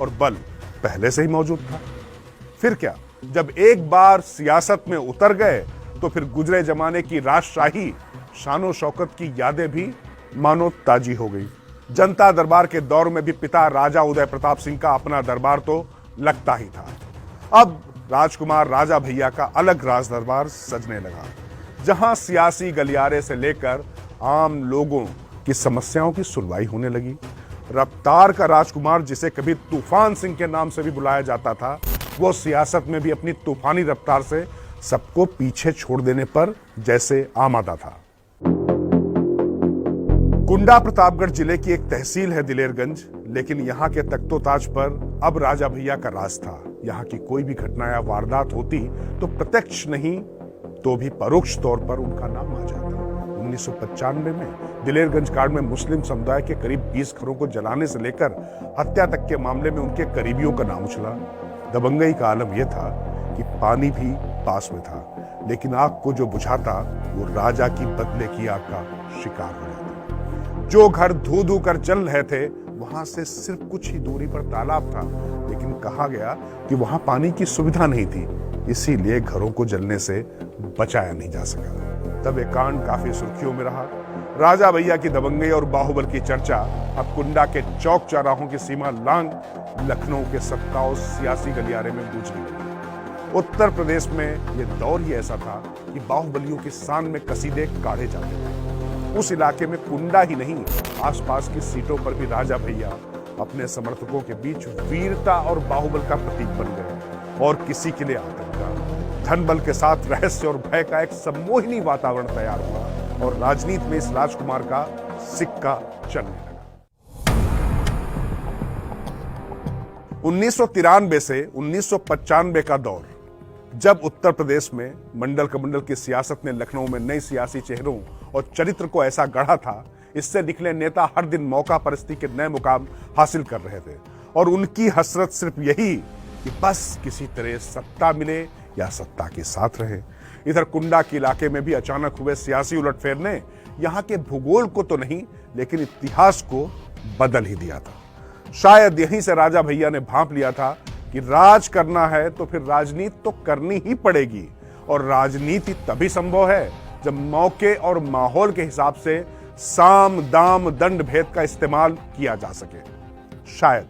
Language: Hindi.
और बल पहले से ही मौजूद था। फिर क्या, जब एक बार सियासत में उतर गए तो फिर गुजरे जमाने की राजशाही, शानो शौकत की यादें भी मानो ताजी हो गई। जनता दरबार के दौर में भी पिता राजा उदय प्रताप सिंह का अपना दरबार तो लगता ही था। अब राजकुमार राजा भैया का अलग राज दरबार सजने लगा, जहां सियासी गलियारे से लेकर आम लोगों की समस्याओं की सुनवाई होने लगी। रफ्तार का राजकुमार, जिसे कभी तूफान सिंह के नाम से भी बुलाया जाता था, वो सियासत में भी अपनी तूफानी रफ्तार से सबको पीछे छोड़ देने पर जैसे आमादा था। कुंडा प्रतापगढ़ जिले की एक तहसील है दिलेरगंज, लेकिन यहाँ के तख्तोताज पर अब राजा भैया का राज था। यहाँ की कोई भी घटना या वारदात होती तो प्रत्यक्ष नहीं तो भी परोक्ष तौर पर उनका नाम आ जाता। 1995 में दिलेरगंज कांड में मुस्लिम समुदाय के करीब 20 घरों को जलाने से लेकर हत्या तक के मामले में उनके करीबियों का नाम उछला। दबंगई का आलम यह था कि पानी भी पास में था, लेकिन आग को जो बुझाता वो राजा की बदले की आग का शिकार हो जाता। जो घर धू धू कर जल रहे थे, वहां से सिर्फ कुछ ही दूरी पर तालाब था, लेकिन कहा गया कि वहां पानी की सुविधा नहीं थी, इसीलिए घरों को जलने से बचाया नहीं जा सका। तब एक कांड काफी सुर्खियों में रहा। राजा भैया की दबंगई और बाहुबल की चर्चा अब कुंडा के चौक चौराहों की सीमा लांग लखनऊ के सत्ताओं सियासी गलियारे में गूंजने लगी। उत्तर प्रदेश में यह दौर ही ऐसा था कि बाहुबलियों की शान में कसीदे काढ़े जाते थे। उस इलाके में कुंडा ही नहीं, आसपास की सीटों पर भी राजा भैया अपने समर्थकों के बीच वीरता और बाहुबल का प्रतीक बन गए, और किसी के लिए आतंक का, धन बल के साथ रहस्य और भय का एक सम्मोहिनी वातावरण तैयार हुआ, और राजनीति में इस राजकुमार का सिक्का चलने लगा। 1993 से 1995 का दौर, जब उत्तर प्रदेश में मंडल कमंडल की सियासत ने लखनऊ में नए सियासी चेहरों और चरित्र को ऐसा गढ़ा था, इससे निकले नेता हर दिन मौका परिस्थिति के नए मुकाम हासिल कर रहे थे, और उनकी हसरत सिर्फ यही कि बस किसी तरह सत्ता मिले या सत्ता के साथ रहे। इधर कुंडा के इलाके में भी अचानक हुए सियासी उलटफेर ने यहाँ के भूगोल को तो नहीं, लेकिन इतिहास को बदल ही दिया था। शायद यहीं से राजा भैया ने भांप लिया था कि राज करना है तो फिर राजनीति तो करनी ही पड़ेगी, और राजनीति तभी संभव है जब मौके और माहौल के हिसाब से साम दाम दंड भेद का इस्तेमाल किया जा सके। शायद